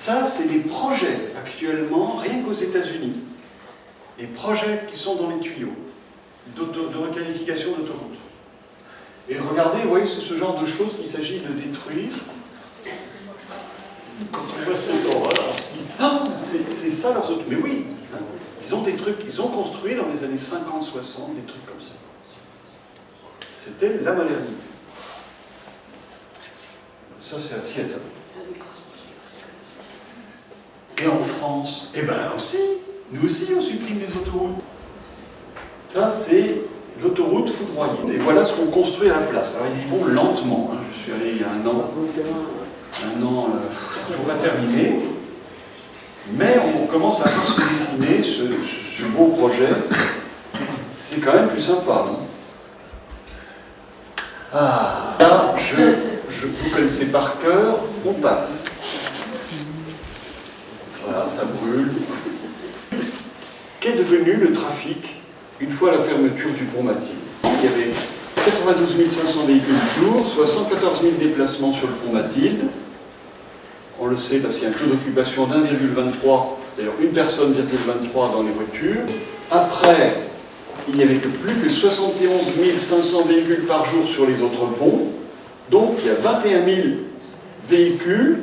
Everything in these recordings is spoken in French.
Ça, c'est des projets actuellement, rien qu'aux États-Unis. Des projets qui sont dans les tuyaux de requalification d'autoroute. Et regardez, vous voyez, c'est ce genre de choses qu'il s'agit de détruire. Quand on voit ces endroits-là, c'est ça leurs autres. Mais oui, hein, ils ont des trucs, ils ont construit dans les années 50-60 des trucs comme ça. C'était la modernité. Ça, c'est à Seattle. Et en France, eh bien aussi, nous aussi, on supprime des autoroutes. Ça, c'est l'autoroute foudroyée. Et voilà ce qu'on construit à la place. Alors, ils y vont lentement. Hein. Je suis allé il y a un an, toujours pas terminé. Mais on commence à se dessiner ce beau projet. C'est quand même plus sympa, non? Ah, là, vous connaissez par cœur, on passe. Voilà, ça brûle. Qu'est devenu le trafic une fois la fermeture du pont Mathilde? Il y avait 92 500 véhicules jour, soit 114 000 déplacements sur le pont Mathilde. On le sait parce qu'il y a un taux d'occupation d'1,23, d'ailleurs une personne, 1,23 dans les voitures. Après, il n'y avait que plus que 71 500 véhicules par jour sur les autres ponts. Donc il y a 21 000 véhicules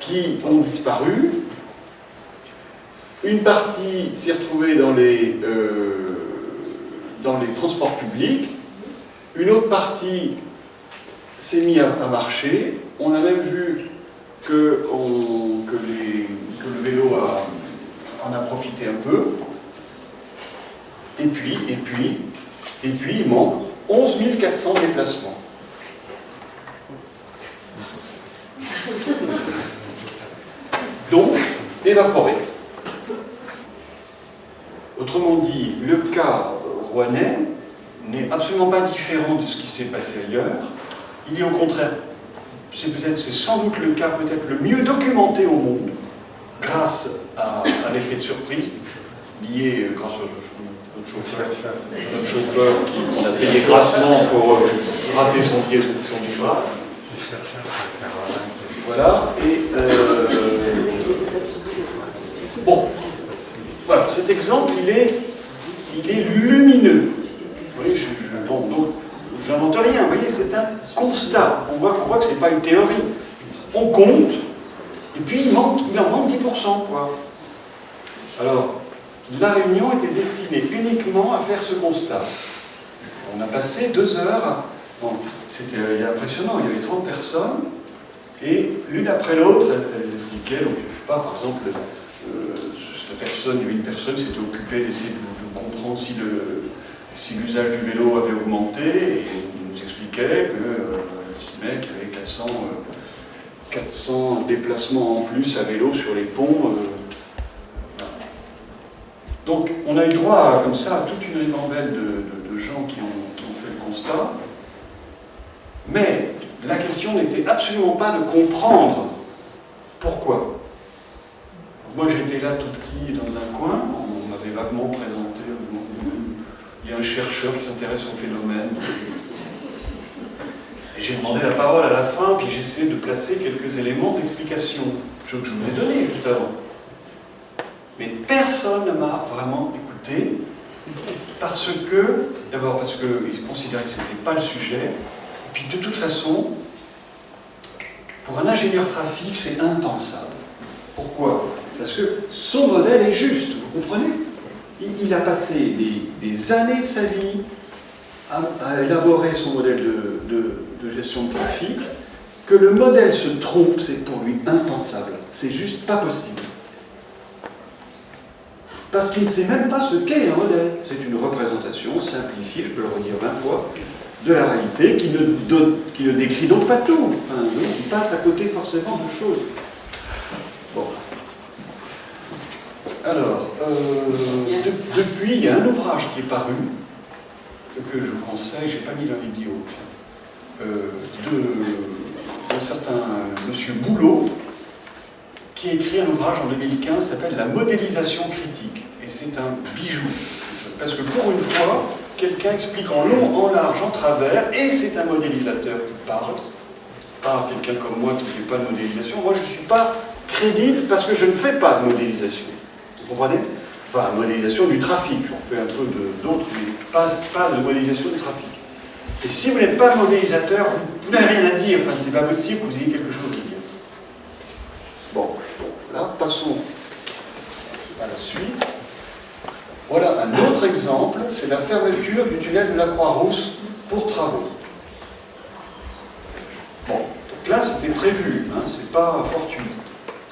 qui ont disparu. Une partie s'est retrouvée dans les transports publics. Une autre partie s'est mise à marcher. On a même vu que le vélo en a profité un peu. Et puis, il manque 11 400 déplacements. Donc, évaporé. Autrement dit, le cas rouennais n'est absolument pas différent de ce qui s'est passé ailleurs. Il est au contraire, c'est sans doute le cas peut-être le mieux documenté au monde, grâce à l'effet de surprise, lié grâce à notre chauffeur qu'on a payé grassement pour rater son livrage. Voilà, et bon, voilà, cet exemple, il est lumineux. Vous voyez, donc, j'invente rien, vous voyez, c'est un constat. On voit que ce n'est pas une théorie. On compte, et puis il en manque 10%, quoi. Alors, la réunion était destinée uniquement à faire ce constat. On a passé 2 heures, bon, c'était impressionnant, il y avait 30 personnes, et l'une après l'autre, elles expliquaient, donc, je ne sais pas, par exemple, il y avait une personne qui s'était occupée d'essayer de comprendre si l'usage du vélo avait augmenté, et il nous expliquait que estimait qu'il y avait 400 déplacements en plus à vélo sur les ponts. Donc on a eu droit comme ça à toute une ribambelle de gens qui ont fait le constat, mais la question n'était absolument pas de comprendre pourquoi. Moi j'étais là tout petit dans un coin, on m'avait vaguement présenté, il y a un chercheur qui s'intéresse au phénomène. Et j'ai demandé la parole à la fin, puis j'ai essayé de placer quelques éléments d'explication, ce que je vous ai donné juste avant. Mais personne ne m'a vraiment écouté, d'abord parce qu'ils considéraient que ce n'était pas le sujet, et puis de toute façon, pour un ingénieur trafic, c'est impensable. Pourquoi? Parce que son modèle est juste, vous comprenez? Il a passé des années de sa vie à élaborer son modèle de gestion de trafic. Que le modèle se trompe, c'est pour lui impensable. C'est juste pas possible. Parce qu'il ne sait même pas ce qu'est un modèle. C'est une représentation simplifiée, je peux le redire 20 fois, de la réalité qui ne décrit donc pas tout. Enfin, il passe à côté forcément de choses. Bon. Alors, depuis, il y a un ouvrage qui est paru, que je vous conseille, je n'ai pas mis dans les bio, d'un certain monsieur Boulot, qui a écrit un ouvrage en 2015 qui s'appelle « La modélisation critique ». Et c'est un bijou. Parce que pour une fois, quelqu'un explique en long, en large, en travers, et c'est un modélisateur qui parle, par quelqu'un comme moi qui ne fait pas de modélisation, moi je ne suis pas crédible parce que je ne fais pas de modélisation. Vous comprenez? Enfin, modélisation du trafic, j'en fais un peu d'autres, mais pas de modélisation du trafic. Et si vous n'êtes pas modélisateur, vous n'avez rien à dire, enfin c'est pas possible que vous ayez quelque chose à dire. Bon, là, passons à la suite. Voilà un autre exemple, c'est la fermeture du tunnel de la Croix-Rousse pour travaux. Bon, donc là c'était prévu, hein, c'est pas fortuit.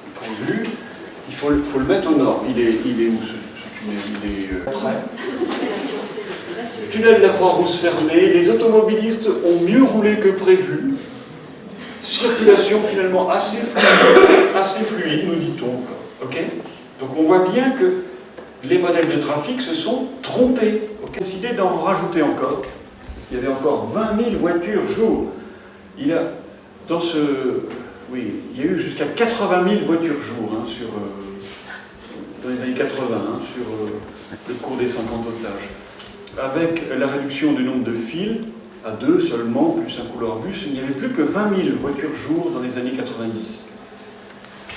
C'est prévu, il faut le mettre aux normes. Il est où ce tunnel? Il est prêt. Le tunnel de la Croix-Rousse fermé, les automobilistes ont mieux roulé que prévu. Circulation finalement assez fluide, nous dit-on. Okay, donc on voit bien que les modèles de trafic se sont trompés. On a décidé d'en rajouter encore, parce qu'il y avait encore 20 000 voitures jour. Il y a eu jusqu'à 80 000 voitures jour hein, dans les années 80, hein, sur le cours des 50 otages. Avec la réduction du nombre de fils à 2 seulement, plus un couloir bus, il n'y avait plus que 20 000 voitures jour dans les années 90.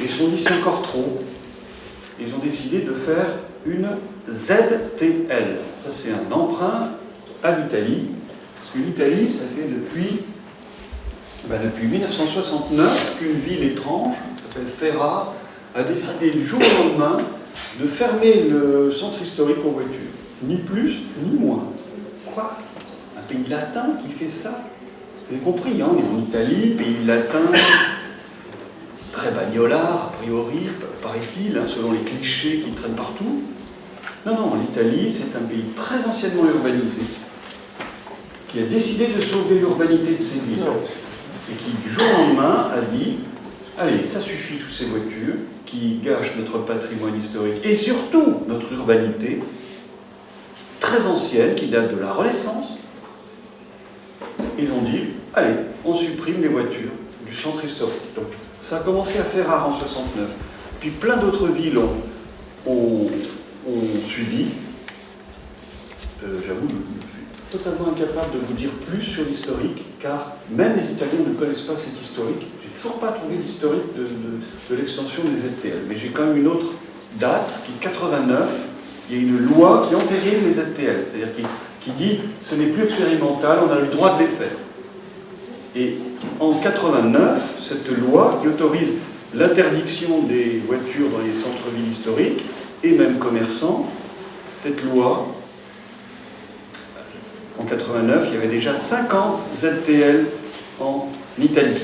Et ils se sont dit c'est encore trop. Ils ont décidé de faire une ZTL. Ça c'est un emprunt à l'Italie. Parce que l'Italie, ça fait depuis 1969 qu'une ville étrange, qui s'appelle Ferrare, a décidé du jour au lendemain de fermer le centre historique aux voitures. Ni plus, ni moins. Quoi? Un pays latin qui fait ça? Vous avez compris, hein, on est en Italie, pays latin, très bagnolard, a priori, paraît-il, hein, selon les clichés qui traînent partout. Non, l'Italie, c'est un pays très anciennement urbanisé, qui a décidé de sauver l'urbanité de ses villes, et qui, du jour au lendemain, a dit « Allez, ça suffit, toutes ces voitures, qui gâchent notre patrimoine historique, et surtout notre urbanité, très ancienne, qui date de la Renaissance. » Ils ont dit « Allez, on supprime les voitures du centre historique. » Donc, ça a commencé à Ferrare en 69. Puis plein d'autres villes ont suivi. J'avoue, je suis totalement incapable de vous dire plus sur l'historique, car même les Italiens ne connaissent pas cet historique. J'ai toujours pas trouvé l'historique de l'extension des ZTL. Mais j'ai quand même une autre date, qui est 89. Il y a une loi qui entérine les ZTL, c'est-à-dire qui dit ce n'est plus expérimental, on a le droit de les faire. Et en 89, cette loi qui autorise l'interdiction des voitures dans les centres-villes historiques et même commerçants, cette loi, en 89, il y avait déjà 50 ZTL en Italie.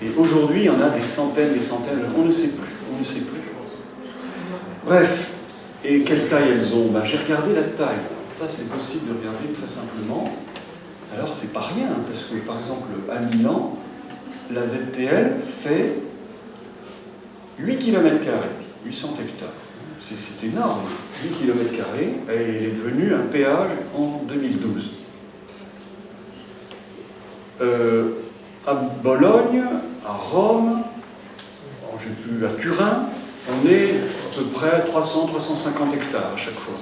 Et aujourd'hui, il y en a des centaines, on ne sait plus. Bref, et quelle taille elles ont? J'ai regardé la taille. Ça, c'est possible de regarder très simplement. Alors, c'est pas rien, parce que, par exemple, à Milan, la ZTL fait 8 km², 800 hectares. C'est énorme, 8 km², et elle est devenue un péage en 2012. À Bologne, à Rome, à Turin, on est à peu près à 300-350 hectares à chaque fois.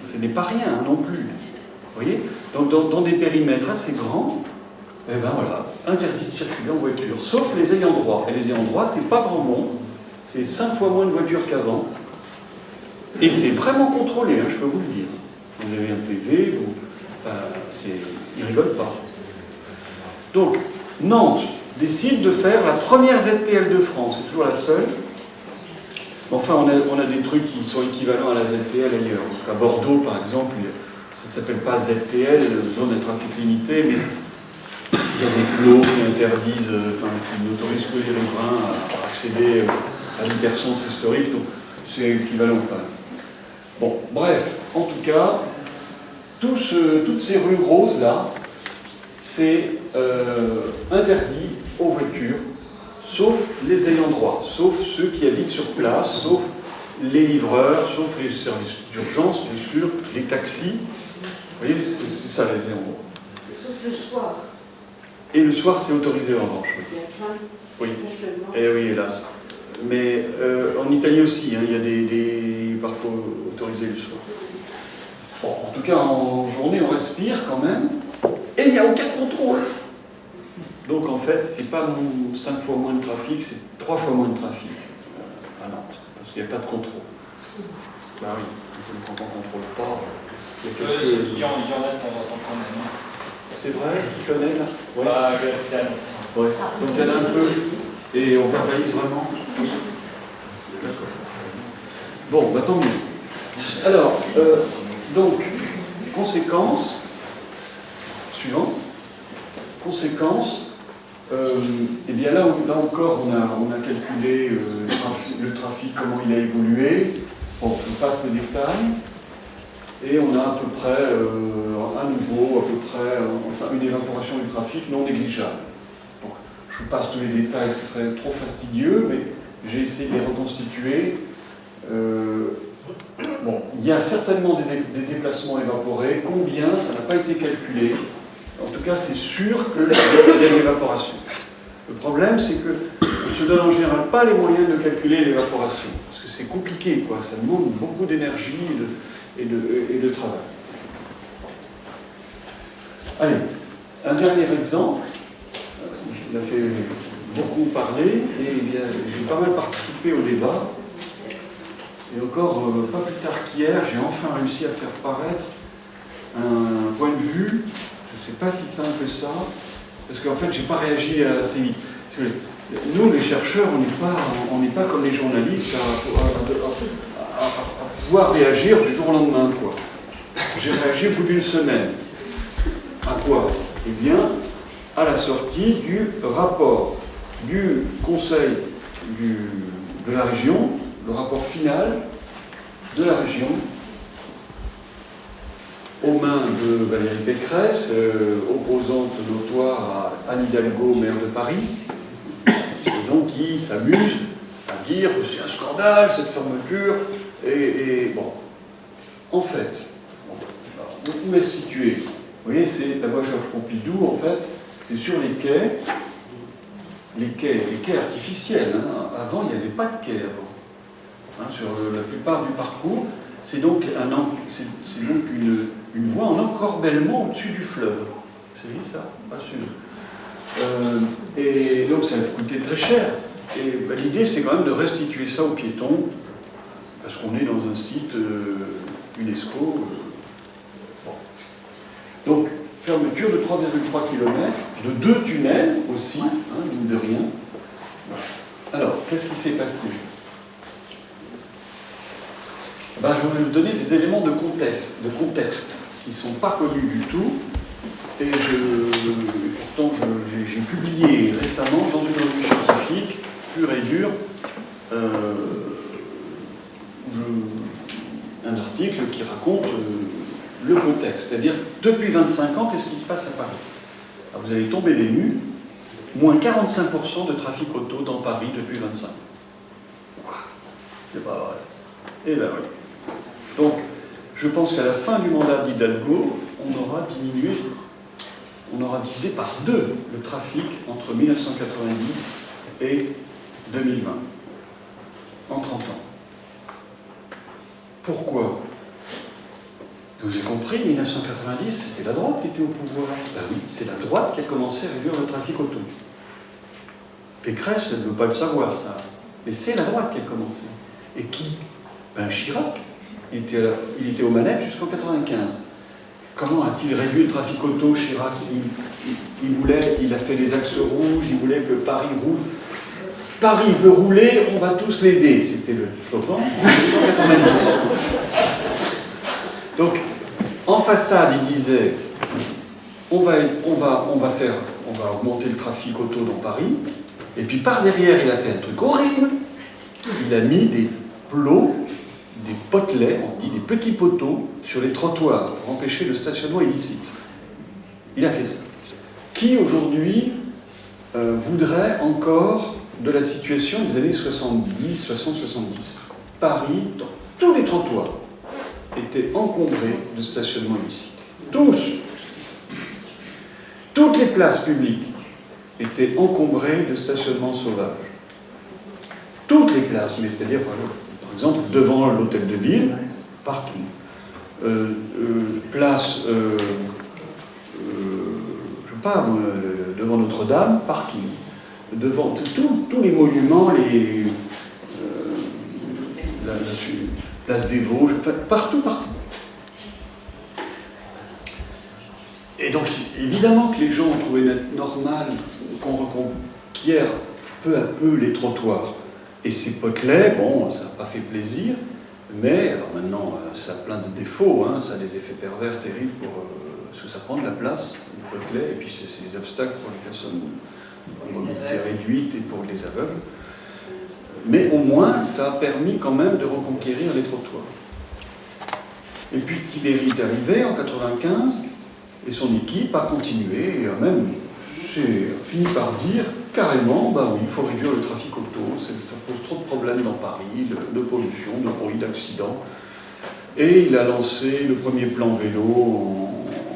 Ce n'est pas rien non plus. Vous voyez? Donc dans des périmètres assez grands, eh ben voilà, interdit de circuler en voiture, sauf les ayants droit. Et les ayants droit, c'est pas grand monde, c'est 5 fois moins de voitures qu'avant. Et c'est vraiment contrôlé, hein, je peux vous le dire. Vous avez un PV, ils ne rigolent pas. Donc, Nantes décide de faire la première ZTL de France, c'est toujours la seule. Enfin, on a des trucs qui sont équivalents à la ZTL ailleurs. À Bordeaux, par exemple, ça ne s'appelle pas ZTL, zone de trafic limité, mais il y a des lots qui interdisent, qui n'autorisent que les riverains à accéder à l'hypercentre historique, donc c'est équivalent quand même. Bon, bref, en tout cas, toutes ces rues roses-là, c'est interdit aux voitures, sauf les ayants droit, sauf ceux qui habitent sur place, sauf les livreurs, sauf les services d'urgence, bien sûr, les taxis. Vous voyez, c'est ça les ayants droit. Sauf le soir. Et le soir, c'est autorisé en revanche. Il y a plein. Oui. Et oui, hélas. Mais en Italie aussi, hein, il y a des parfois autorisés le soir. Bon, en tout cas, en journée, on respire quand même, et il n'y a aucun contrôle. Donc en fait, c'est pas 5 fois moins de trafic, c'est 3 fois moins de trafic à Nantes, parce qu'il n'y a pas de contrôle. Bah oui, quand on ne contrôle pas, il y a quelques... Il y en a de temps en temps quand même. C'est vrai, tu connais là? Ouais. Bah, j'ai à Nantes. Ouais. Donc il y en a un peu, et on verbalise vraiment? Oui. D'accord. Bon, bah tant mieux. Alors, donc, conséquence suivante. Conséquence, eh bien là encore, on a calculé le trafic, comment il a évolué. Bon, je vous passe les détails. Et on a à peu près, à nouveau, à peu près, enfin, une évaporation du trafic non négligeable. Donc, je vous passe tous les détails, ce serait trop fastidieux, mais j'ai essayé de les reconstituer. Bon, il y a certainement des déplacements évaporés. Combien, ça n'a pas été calculé. En tout cas, c'est sûr qu'il y a de l'évaporation. Le problème, c'est qu'on ne se donne en général pas les moyens de calculer l'évaporation. Parce que c'est compliqué, quoi. Ça demande beaucoup d'énergie et de travail. Allez, un dernier exemple. Il a fait beaucoup parler et j'ai pas mal participé au débat. Et encore, pas plus tard qu'hier, j'ai enfin réussi à faire paraître un point de vue, je ne sais pas si simple que ça, parce qu'en fait, je n'ai pas réagi assez vite. Parce que nous, les chercheurs, on n'est pas comme les journalistes à pouvoir réagir du jour au lendemain, quoi. J'ai réagi au bout d'une semaine. À quoi? Eh bien, à la sortie du rapport du Conseil de la région, le rapport final de la région, aux mains de Valérie Pécresse, opposante notoire à Anne Hidalgo, maire de Paris, et donc qui s'amuse à dire que c'est un scandale, cette fermeture, et bon. En fait, où est-ce situé? Vous voyez, c'est la voie Georges Pompidou, en fait, c'est sur les quais artificiels. Hein. Avant, il n'y avait pas de quais avant. Hein, sur la plupart du parcours, c'est donc, une voie en encorbellement au-dessus du fleuve. C'est vu ça? Pas sûr. Et donc ça a coûté très cher. Et ben, l'idée, c'est quand même de restituer ça aux piétons, parce qu'on est dans un site UNESCO. Bon. Donc, fermeture de 3,3 km, de 2 tunnels aussi, hein, mine de rien. Alors, qu'est-ce qui s'est passé? Ben, je vais vous donner des éléments de contexte qui ne sont pas connus du tout. Et pourtant, j'ai publié récemment dans une revue scientifique, pure et dure, un article qui raconte le contexte. C'est-à-dire, depuis 25 ans, qu'est-ce qui se passe à Paris? Alors, vous allez tomber des nues, moins 45% de trafic auto dans Paris depuis 25 ans. Quoi? C'est pas vrai. Eh ben oui. Donc, je pense qu'à la fin du mandat d'Hidalgo, on aura divisé par 2 le trafic entre 1990 et 2020, en 30 ans. Pourquoi? Vous avez compris, 1990, c'était la droite qui était au pouvoir. Ben oui, c'est la droite qui a commencé à réduire le trafic auto. Pécresse, elle ne veut pas le savoir, ça. Mais c'est la droite qui a commencé. Et qui? Ben Chirac. Il était aux manettes jusqu'en 95. Comment a-t-il réduit le trafic auto, Chirac? Il a fait les axes rouges, il voulait que Paris roule. Paris veut rouler, on va tous l'aider. C'était le slogan en 1990. Donc, en façade, il disait on va augmenter le trafic auto dans Paris. Et puis par derrière, il a fait un truc horrible. Il a mis des plots, des potelets, on dit des petits poteaux, sur les trottoirs pour empêcher le stationnement illicite. Il a fait ça. Qui aujourd'hui voudrait encore de la situation des années 70, 60-70? Paris, dans tous les trottoirs, étaient encombrés de stationnement illicite. Tous. Toutes les places publiques étaient encombrées de stationnement sauvage. Toutes les places, mais c'est-à-dire, par exemple, devant l'hôtel de ville, partout. Place, je sais pas, devant Notre-Dame, parking. Devant tous les monuments, la place des Vosges, enfin, partout. Et donc, évidemment que les gens ont trouvé normal qu'on reconquiert peu à peu les trottoirs. Et ces potelets, bon, ça n'a pas fait plaisir, mais alors maintenant, ça a plein de défauts, hein, ça a des effets pervers terribles parce que ça prend de la place, les potelets, et puis c'est des obstacles pour les personnes à mobilité réduite et pour les aveugles. Mais au moins, ça a permis quand même de reconquérir les trottoirs. Et puis Tibéri est arrivé en 95, et son équipe a continué, et a même fini par dire carrément, bah oui, il faut réduire le trafic auto, ça pose trop de problèmes dans Paris, de pollution, de bruit, d'accidents. Et il a lancé le premier plan vélo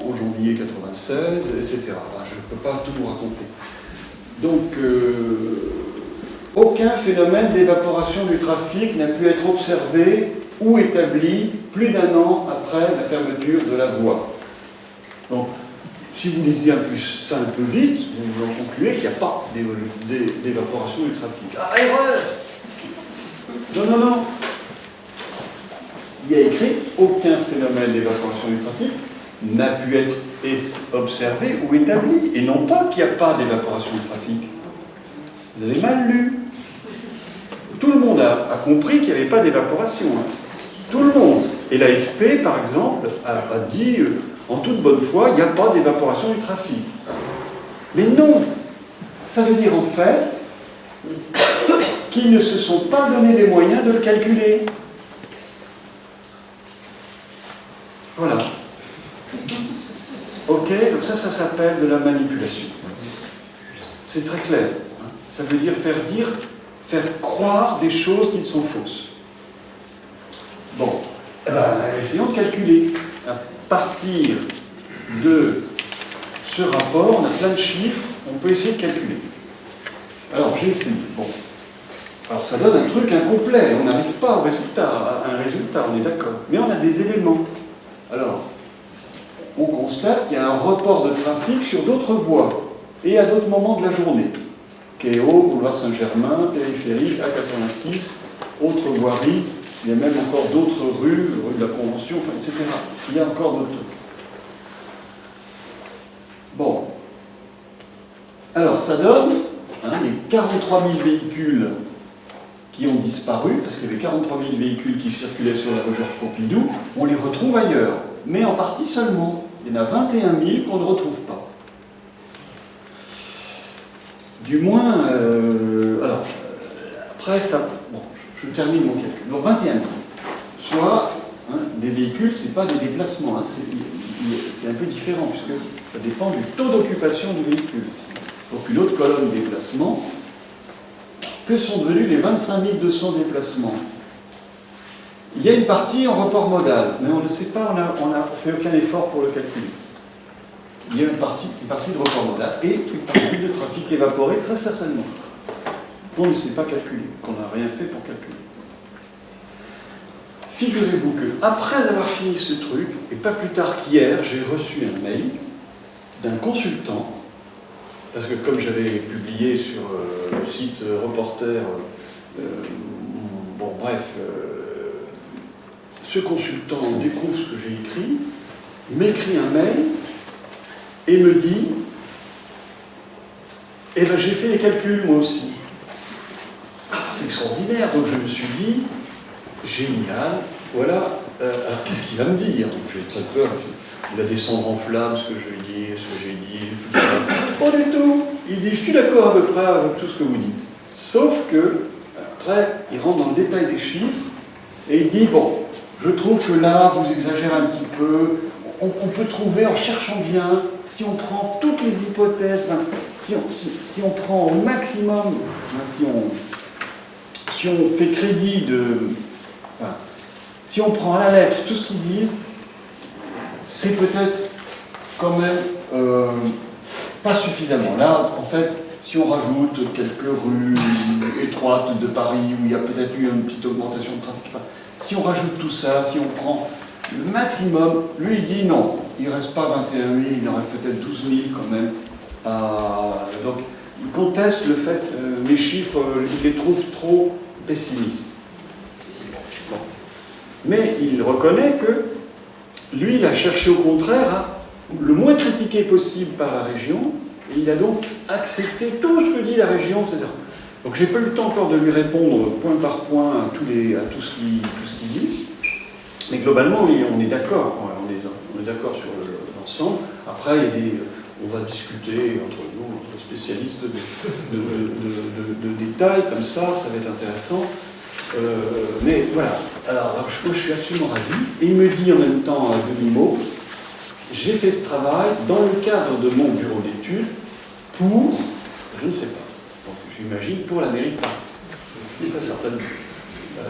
en janvier 96, etc. Enfin, je ne peux pas tout vous raconter. Donc, aucun phénomène d'évaporation du trafic n'a pu être observé ou établi plus d'1 an après la fermeture de la voie. Donc, si vous lisez ça un peu vite, vous en concluez qu'il n'y a pas d'évaporation du trafic. Ah, erreur! Non. Il y a écrit « Aucun phénomène d'évaporation du trafic n'a pu être observé ou établi ». Et non pas qu'il n'y a pas d'évaporation du trafic. Vous avez mal lu. Tout le monde a compris qu'il n'y avait pas d'évaporation. Hein. Tout le monde. Et l'AFP, par exemple, a dit... en toute bonne foi, il n'y a pas d'évaporation du trafic. Mais non, ça veut dire en fait qu'ils ne se sont pas donné les moyens de le calculer. Voilà. Ok, donc ça s'appelle de la manipulation. C'est très clair. Ça veut dire faire croire des choses qui sont fausses. Bon, eh ben, essayons de calculer. À partir de ce rapport, on a plein de chiffres, on peut essayer de calculer. Alors, j'ai essayé. Bon. Alors, ça donne un truc incomplet, on n'arrive pas à un résultat, on est d'accord. Mais on a des éléments. Alors, on constate qu'il y a un report de trafic sur d'autres voies et à d'autres moments de la journée. Kéo, boulevard Saint-Germain, périphérique, A86, autres voiries. Il y a même encore d'autres rues, rue de la Convention, enfin, etc. Il y a encore d'autres trucs. Bon. Alors, ça donne les 43 000 véhicules qui ont disparu, parce que les 43 000 véhicules qui circulaient sur la rue Georges Pompidou, on les retrouve ailleurs, mais en partie seulement. Il y en a 21 000 qu'on ne retrouve pas. Du moins, alors, après, ça... Bon, je termine mon calcul. Donc 21 000. Soit, des véhicules, ce n'est pas des déplacements. Hein, c'est un peu différent, puisque ça dépend du taux d'occupation du véhicule. Donc une autre colonne déplacement. Que sont devenus les 25 200 déplacements? Il y a une partie en report modal, mais on ne sait pas, on n'a fait aucun effort pour le calculer. Il y a une partie de report modal et une partie de trafic évaporé, très certainement. On ne sait pas calculer, qu'on n'a rien fait pour calculer. Figurez-vous que, après avoir fini ce truc, et pas plus tard qu'hier, j'ai reçu un mail d'un consultant, parce que comme j'avais publié sur le site Reporter, bon bref, ce consultant découvre ce que j'ai écrit, m'écrit un mail et me dit « Eh ben j'ai fait les calculs moi aussi ». Ah, c'est extraordinaire, donc je me suis dit, génial, voilà, alors qu'est-ce qu'il va me dire? J'ai très peur, il va descendre en flammes, ce que je dis, ce que j'ai dit, tout ça. Pas du tout, il dit, je suis d'accord à peu près avec tout ce que vous dites. Sauf que, après, il rentre dans le détail des chiffres, et il dit, bon, je trouve que là, vous exagérez un petit peu, on peut trouver, en cherchant bien, si on prend toutes les hypothèses, si on prend au maximum, si on fait crédit si on prend à la lettre tout ce qu'ils disent, c'est peut-être quand même pas suffisamment. Là, en fait, si on rajoute quelques rues étroites de Paris où il y a peut-être eu une petite augmentation de trafic, si on rajoute tout ça, si on prend le maximum, lui il dit non, il ne reste pas 21 000, il en reste peut-être 12 000 quand même. Donc, il conteste le fait, mes chiffres, il les trouve trop pessimistes. Bon. Mais il reconnaît que lui, il a cherché au contraire à le moins critiqué possible par la région, et il a donc accepté tout ce que dit la région, etc. Donc j'ai pas eu le temps encore de lui répondre point par point à tout ce qu'il dit, mais globalement, on est d'accord, on est d'accord sur l'ensemble. Après, on va discuter entre nous, entre spécialistes de détails, comme ça va être intéressant. Mais voilà, alors moi je suis absolument ravi, et il me dit en même temps à demi-mot, j'ai fait ce travail dans le cadre de mon bureau d'études pour, je ne sais pas, donc j'imagine pour la mairie de Paris. C'est très certainement,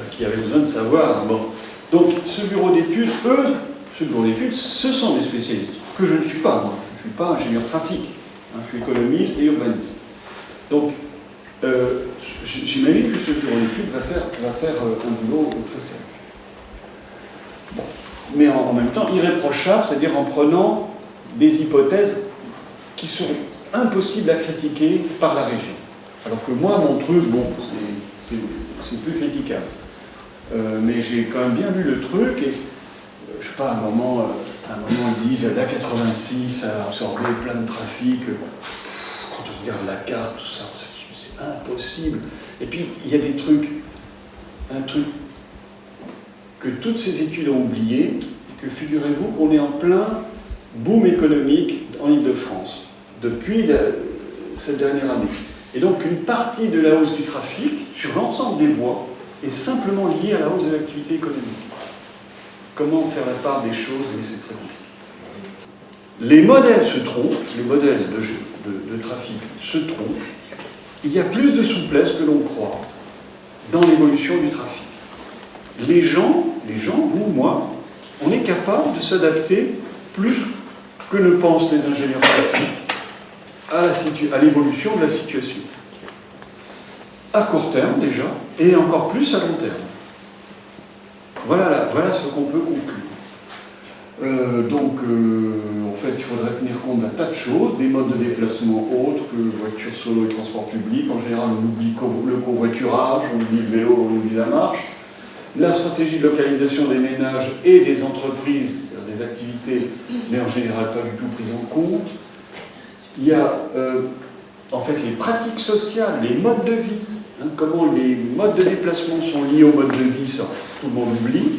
qui avait besoin de savoir. Bon. Donc ce bureau d'études, ce sont des spécialistes, que je ne suis pas, moi. Je ne suis pas ingénieur trafic, hein, je suis économiste et urbaniste. Donc, j'imagine que ce bureau d'études va faire un boulot très sérieux. Bon. Mais en même temps, irréprochable, c'est-à-dire en prenant des hypothèses qui sont impossibles à critiquer par la région. Alors que moi, mon truc, bon, c'est plus critiquable. Mais j'ai quand même bien lu le truc, et je sais pas, à un moment ils disent la 86 a absorbé plein de trafic. Quand on regarde la carte, tout ça, c'est impossible. Et puis, il y a un truc que toutes ces études ont oublié, que figurez-vous qu'on est en plein boom économique en Île-de-France, depuis cette dernière année. Et donc, une partie de la hausse du trafic, sur l'ensemble des voies, est simplement liée à la hausse de l'activité économique. Comment faire la part des choses, mais c'est très compliqué. Les modèles se trompent, les modèles de trafic se trompent. Il y a plus de souplesse que l'on croit dans l'évolution du trafic. Les gens, vous, moi, on est capable de s'adapter plus que ne pensent les ingénieurs trafic à l'évolution de la situation. À court terme déjà, et encore plus à long terme. Voilà ce qu'on peut conclure. En fait, il faudrait tenir compte d'un tas de choses, des modes de déplacement autres que voiture solo et transport public. En général, on oublie le covoiturage, on oublie le vélo, on oublie la marche. La stratégie de localisation des ménages et des entreprises, c'est-à-dire des activités, mais en général pas du tout prises en compte. Il y a en fait les pratiques sociales, les modes de vie, hein, comment les modes de déplacement sont liés aux modes de vie, ça tout le monde oublie.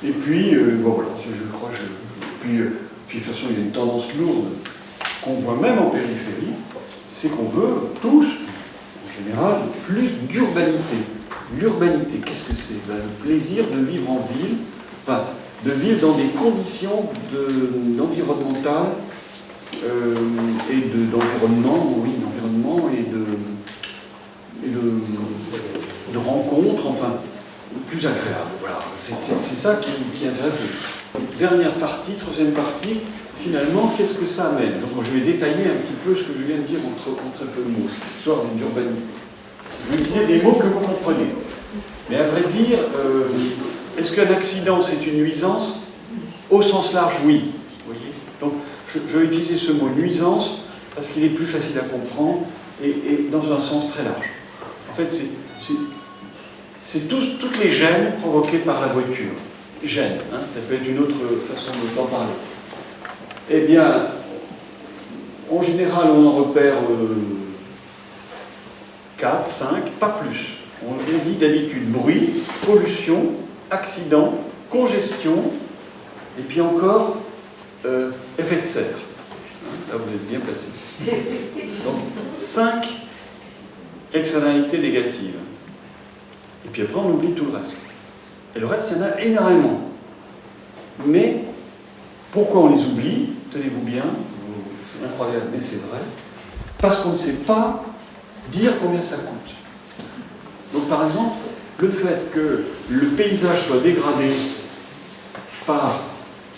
Et puis, voilà, je crois, puis de toute façon, il y a une tendance lourde qu'on voit même en périphérie, c'est qu'on veut tous, en général, plus d'urbanité. L'urbanité, qu'est-ce que c'est? Le plaisir de vivre en ville, enfin, de vivre dans des conditions environnementales et d'environnement et de rencontres, enfin, plus agréables. Voilà, c'est ça qui intéresse le plus. Dernière partie, troisième partie, finalement, qu'est-ce que ça amène? Donc, je vais détailler un petit peu ce que je viens de dire en très peu de mots, cette histoire d'urbanité. Je vais utiliser des mots que vous comprenez. Mais à vrai dire, est-ce qu'un accident, c'est une nuisance? Au sens large, oui. Vous voyez, donc, je vais utiliser ce mot nuisance parce qu'il est plus facile à comprendre et dans un sens très large. En fait, c'est toutes les gênes provoquées par la voiture. Gênes, hein, ça peut être une autre façon d'en parler. Eh bien, en général, on en repère 4, 5, pas plus. On dit d'habitude bruit, pollution, accident, congestion, et puis encore effet de serre. Là, vous êtes bien placé. Donc, 5 externalités négatives. Et puis après, on oublie tout le reste. Et le reste, il y en a énormément. Mais, pourquoi on les oublie? Tenez-vous bien, c'est incroyable, mais c'est vrai. Parce qu'on ne sait pas dire combien ça coûte. Donc, par exemple, le fait que le paysage soit dégradé par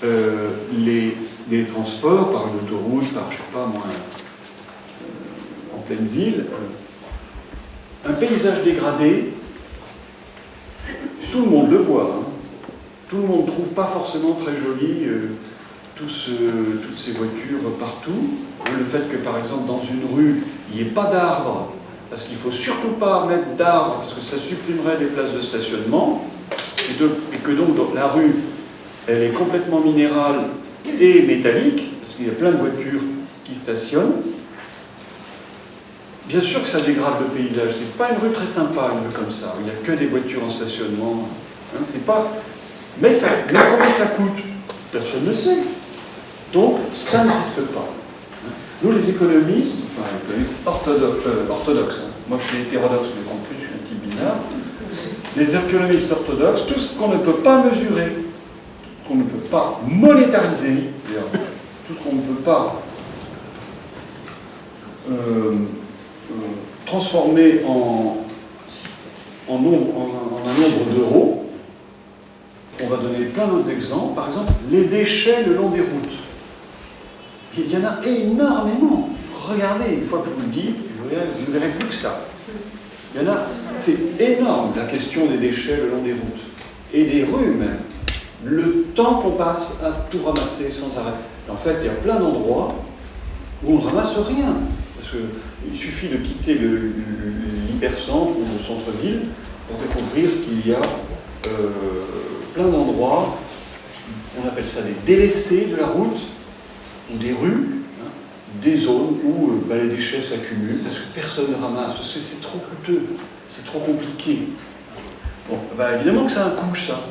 des transports, par une autoroute, par, je ne sais pas moi, en pleine ville, un paysage dégradé, tout le monde le voit. Hein. Tout le monde ne trouve pas forcément très joli toutes ces voitures partout. Le fait que, par exemple, dans une rue, il n'y ait pas d'arbres, parce qu'il ne faut surtout pas mettre d'arbres, parce que ça supprimerait des places de stationnement, et que donc la rue, elle est complètement minérale et métallique, parce qu'il y a plein de voitures qui stationnent. Bien sûr que ça dégrade le paysage. C'est pas une rue très sympa, une rue comme ça, où il n'y a que des voitures en stationnement. Hein, c'est pas... mais combien ça coûte? Personne ne sait. Donc, ça n'existe pas. Nous, les économistes, enfin, les économistes orthodoxes, hein. Moi je suis hétérodoxe, mais compris, je suis un petit bizarre. Les économistes orthodoxes, tout ce qu'on ne peut pas mesurer, tout ce qu'on ne peut pas monétariser, tout ce qu'on ne peut pas transformer en un nombre d'euros, on va donner plein d'autres exemples. Par exemple, les déchets le long des routes. Il y en a énormément. Regardez, une fois que je vous le dis, je ne verrai plus que ça. Il y en a, c'est énorme la question des déchets le long des routes. Et des rues même. Le temps qu'on passe à tout ramasser sans arrêt. En fait, il y a plein d'endroits où on ne ramasse rien. Parce qu'il suffit de quitter l'hypercentre ou le centre-ville pour découvrir qu'il y a plein d'endroits, on appelle ça des délaissés de la route, ou des rues, hein, des zones où les déchets s'accumulent parce que personne ne ramasse, parce que c'est trop coûteux, c'est trop compliqué. Bon, évidemment que ça a un coût, ça.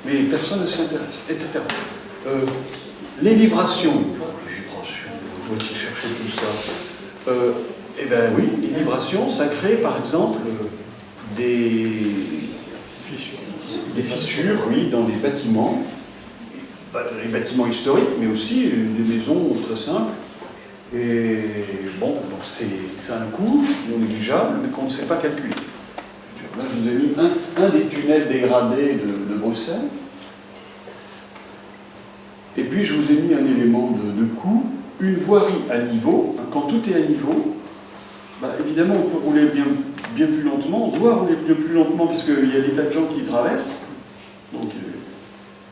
Mais personne ne s'y intéresse, etc. Les vibrations, vous pouvez chercher tout ça. Eh bien oui, les vibrations, ça crée par exemple des fissures, oui, dans les bâtiments historiques, mais aussi des maisons très simples. Et bon, donc c'est un coût non négligeable, mais qu'on ne sait pas calculer. Là, je vous ai mis un des tunnels dégradés de Bruxelles. Et puis, je vous ai mis un élément de coût, une voirie à niveau. Quand tout est à niveau, évidemment, on peut rouler bien plus lentement. On doit rouler bien plus lentement, puisqu'il y a des tas de gens qui traversent. Donc,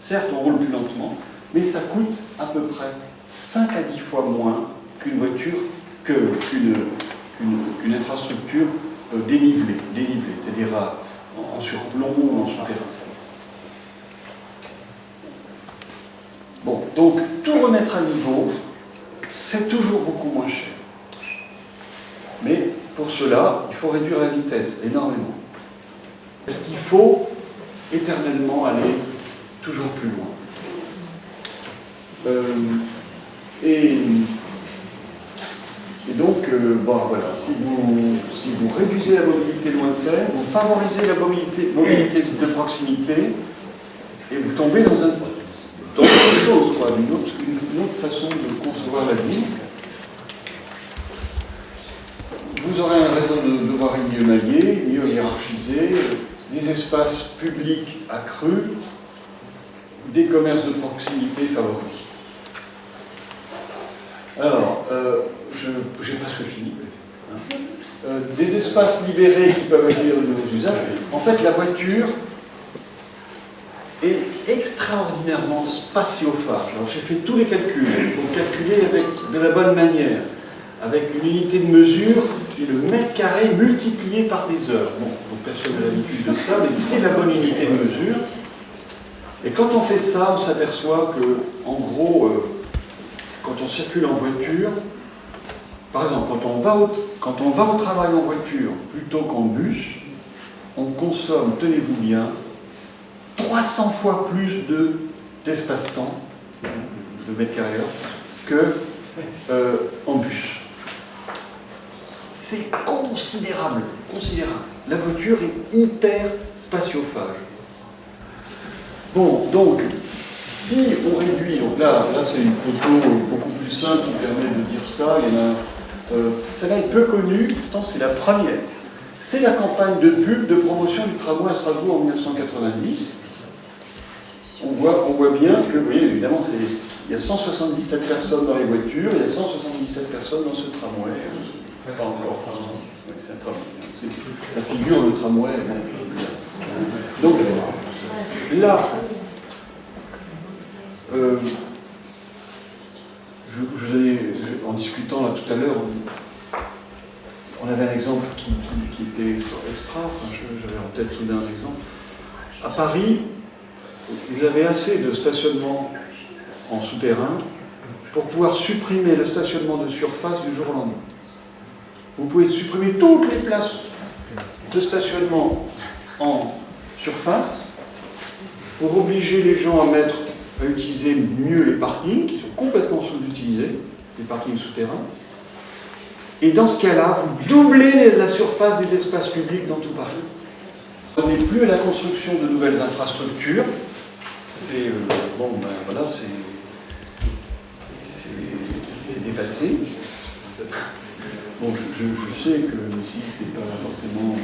certes, on roule plus lentement, mais ça coûte à peu près 5 à 10 fois moins qu'une voiture, qu'une infrastructure dénivelée, c'est-à-dire en surplomb ou en souterrain. Bon, donc tout remettre à niveau, c'est toujours beaucoup moins cher. Mais pour cela, il faut réduire la vitesse énormément. Parce qu'il faut éternellement aller toujours plus loin. Et donc, voilà, si vous réduisez la mobilité lointaine, vous favorisez la mobilité de proximité, et vous tombez dans autre chose, quoi, une autre façon de concevoir la vie. Vous aurez un réseau de voiries mieux maillé, mieux hiérarchisé, des espaces publics accrus, des commerces de proximité favorisés. Alors, j'ai presque fini. Des espaces libérés qui peuvent accueillir de nouveaux usages. En fait, la voiture est extraordinairement spatiophage. Alors, j'ai fait tous les calculs. Il faut calculer avec de la bonne manière, avec une unité de mesure qui est le mètre carré multiplié par des heures. Bon, donc personne n'a l'habitude de ça, mais c'est la bonne unité de mesure. Et quand on fait ça, on s'aperçoit que, en gros, quand on circule en voiture, par exemple, quand on va au travail en voiture plutôt qu'en bus, on consomme, tenez-vous bien, 300 fois plus d'espace-temps, de mètres carrés, que en bus. C'est considérable, considérable. La voiture est hyper spatiophage. Bon, donc, si on réduit, donc là c'est une photo beaucoup plus simple qui permet de dire ça, il y en a, celle-là est peu connue, pourtant c'est la première. C'est la campagne de pub de promotion du tramway à Strasbourg en 1990. On voit bien que, vous voyez, évidemment, il y a 177 personnes dans les voitures, il y a 177 personnes dans ce tramway. Pas encore. Oui, c'est un tramway. Ça figure le tramway. Donc, là, En discutant là tout à l'heure, on avait un exemple qui était extra, enfin, j'avais en tête tout d'un exemple. À Paris, il y avait assez de stationnement en souterrain pour pouvoir supprimer le stationnement de surface du jour au lendemain. Vous pouvez supprimer toutes les places de stationnement en surface pour obliger les gens à utiliser mieux les parkings, qui sont complètement sous-utilisés, les parkings souterrains. Et dans ce cas-là, vous doublez la surface des espaces publics dans tout Paris. On n'est plus à la construction de nouvelles infrastructures. C'est dépassé. Bon, je sais que ici, c'est pas forcément...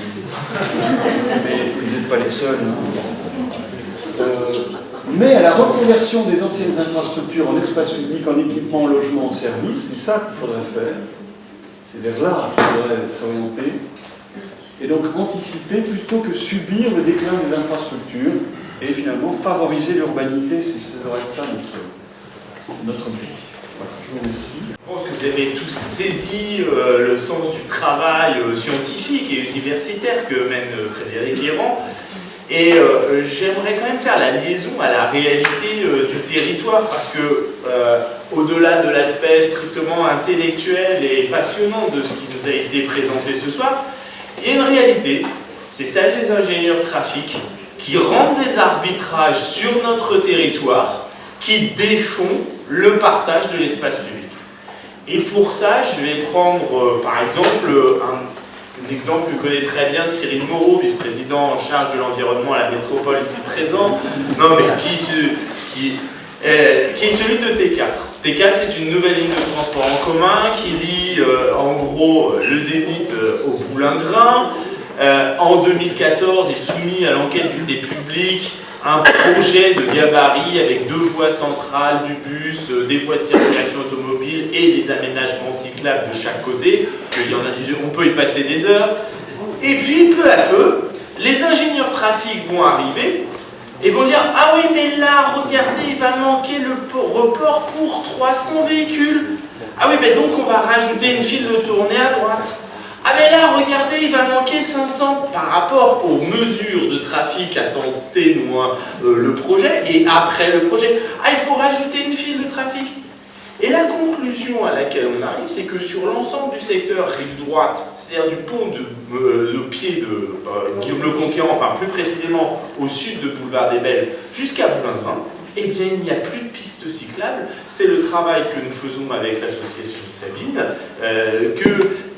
mais vous n'êtes pas les seuls. Hein. Mais à la reconversion des anciennes infrastructures en espace public, en équipement, en logement, en service, c'est ça qu'il faudrait faire. C'est vers là qu'il faudrait s'orienter. Et donc anticiper plutôt que subir le déclin des infrastructures et finalement favoriser l'urbanité, ça devrait être ça notre objectif. Voilà, je vous remercie. Je pense que vous avez tous saisi le sens du travail scientifique et universitaire que mène Frédéric Guérand. Et j'aimerais quand même faire la liaison à la réalité du territoire parce que au-delà de l'aspect strictement intellectuel et passionnant de ce qui nous a été présenté ce soir, il y a une réalité, c'est celle des ingénieurs trafic qui rendent des arbitrages sur notre territoire qui défont le partage de l'espace public. Et pour ça, je vais prendre par exemple un exemple que connaît très bien Cyril Moreau, vice-président en charge de l'environnement à la métropole ici présent, qui est celui de T4. T4, c'est une nouvelle ligne de transport en commun qui lie en gros le Zénith au Boulingrin. En 2014 est soumis à l'enquête d'utilité publique un projet de gabarit avec 2 voies centrales du bus, des voies de circulation automobile et des aménagements cyclables de chaque côté. On peut y passer des heures. Et puis, peu à peu, les ingénieurs trafic vont arriver et vont dire « Ah oui, mais là, regardez, il va manquer le report pour 300 véhicules. Ah oui, mais donc on va rajouter une file de tournée à droite. Ah mais là, regardez, il va manquer 500 par rapport aux mesures de trafic à tenter le projet et après le projet. Ah, il faut rajouter une file de trafic. » Et la conclusion à laquelle on arrive, c'est que sur l'ensemble du secteur rive droite, c'est-à-dire du pont de pied de Guillaume Le Conquérant, enfin plus précisément au sud de Boulevard des Belles jusqu'à Boulingrin, eh bien il n'y a plus de pistes cyclables. C'est le travail que nous faisons avec l'association Sabine.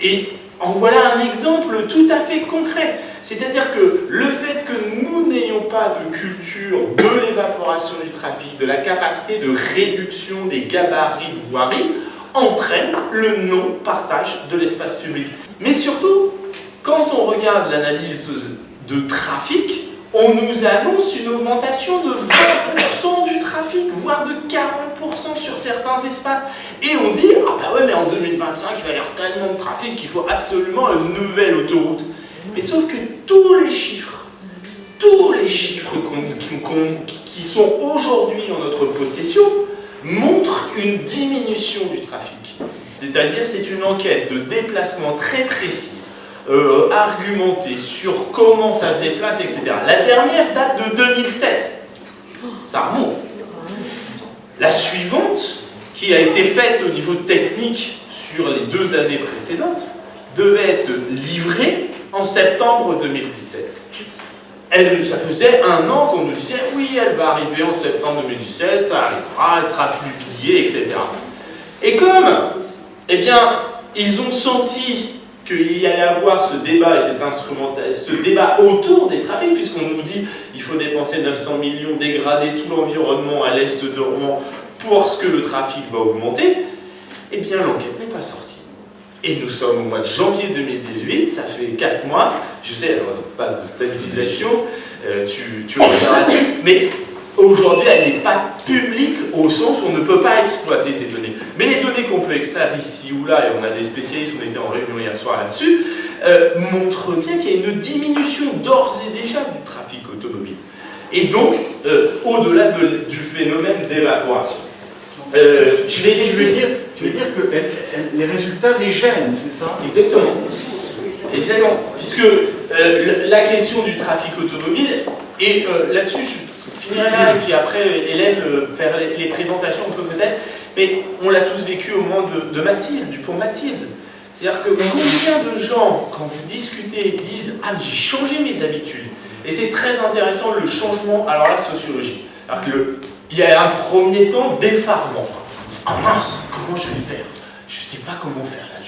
Et en voilà un exemple tout à fait concret. C'est-à-dire que le fait que nous n'ayons pas de culture de l'évaporation du trafic, de la capacité de réduction des gabarits de voirie, entraîne le non-partage de l'espace public. Mais surtout, quand on regarde l'analyse de trafic, on nous annonce une augmentation de 20% du trafic, voire de 40% sur certains espaces. Et on dit, ah bah ouais, mais en 2025, il va y avoir tellement de trafic qu'il faut absolument une nouvelle autoroute. Mais sauf que tous les chiffres qui sont aujourd'hui en notre possession montrent une diminution du trafic. C'est-à-dire, c'est une enquête de déplacement très précise, argumentée sur comment ça se déplace, etc. La dernière date de 2007. Ça remonte. La suivante, qui a été faite au niveau technique sur les 2 années précédentes, devait être livrée en septembre 2017. Ça faisait 1 an qu'on nous disait « Oui, elle va arriver en septembre 2017, ça arrivera, elle sera publiée, etc. » Et comme, eh bien, ils ont senti qu'il y allait avoir ce débat et ce débat autour des trafics, puisqu'on nous dit qu'il faut dépenser 900 millions, dégrader tout l'environnement à l'est de Rouen pour ce que le trafic va augmenter, eh bien l'enquête n'est pas sortie. Et nous sommes au mois de janvier 2018, ça fait 4 mois, je sais, alors pas de stabilisation, tu reviendras là-dessus, mais aujourd'hui elle n'est pas publique au sens où on ne peut pas exploiter ces données. Mais les données qu'on peut extraire ici ou là, et on a des spécialistes, on était en réunion hier soir là-dessus, montrent bien qu'il y a une diminution d'ores et déjà du trafic automobile. Et donc, au-delà du phénomène d'évaporation. Je vais laisser... Tu veux dire que les résultats les gênent, c'est ça? Exactement. Exactement. Puisque la question du trafic automobile, et là-dessus, je finirai là, et puis après, Hélène, faire les présentations, on peut peut-être, mais on l'a tous vécu au moment de Mathilde, du pont Mathilde. C'est-à-dire que combien de gens, quand vous discutez, disent « Ah, mais j'ai changé mes habitudes ». Et c'est très intéressant le changement, alors là, sociologique. Alors il y a un premier temps d'effarement. Ah mince, comment je vais faire? Je ne sais pas comment faire là.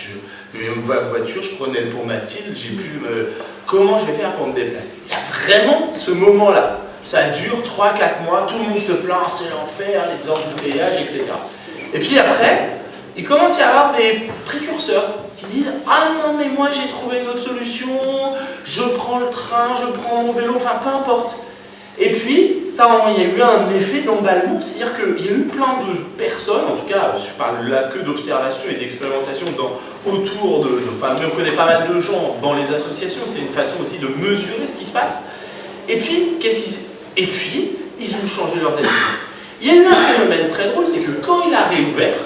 Ma voiture, je prenais le pont Mathilde, j'ai pu me... Comment je vais faire pour me déplacer? Il y a vraiment ce moment-là. Ça dure 3-4 mois, tout le monde se plaint, c'est l'enfer, les embouteillages, etc. Et puis après, il commence à y avoir des précurseurs qui disent « Ah non, mais moi j'ai trouvé une autre solution, je prends le train, je prends mon vélo, enfin peu importe. » Et puis, il y a eu un effet d'emballement, c'est-à-dire qu'il y a eu plein de personnes, en tout cas, je parle là que d'observation et d'expérimentation autour de... Enfin, on connaît pas mal de gens dans les associations, c'est une façon aussi de mesurer ce qui se passe. Et puis, ils ont changé leurs habitudes. Il y a eu un phénomène très drôle, c'est que quand il a réouvert,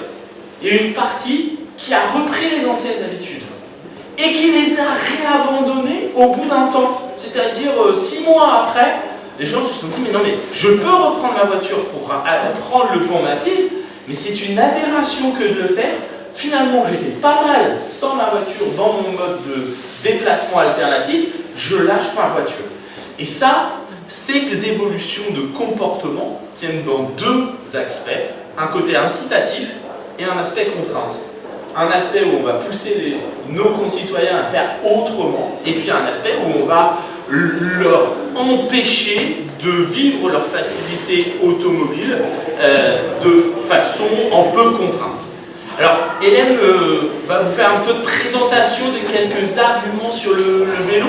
il y a eu une partie qui a repris les anciennes habitudes et qui les a réabandonnées au bout d'un temps. C'est-à-dire 6 mois après, les gens se sont dit, mais non, mais je peux reprendre ma voiture pour prendre le pont Mathilde, mais c'est une aberration que de le faire. Finalement, j'étais pas mal sans ma voiture dans mon mode de déplacement alternatif, je lâche ma voiture. Et ça, ces évolutions de comportement tiennent dans 2 aspects, un côté incitatif et un aspect contrainte. Un aspect où on va pousser nos concitoyens à faire autrement, et puis un aspect où on va leur empêcher de vivre leur facilité automobile de façon un peu contrainte. Alors, Hélène va vous faire un peu de présentation de quelques arguments sur le vélo.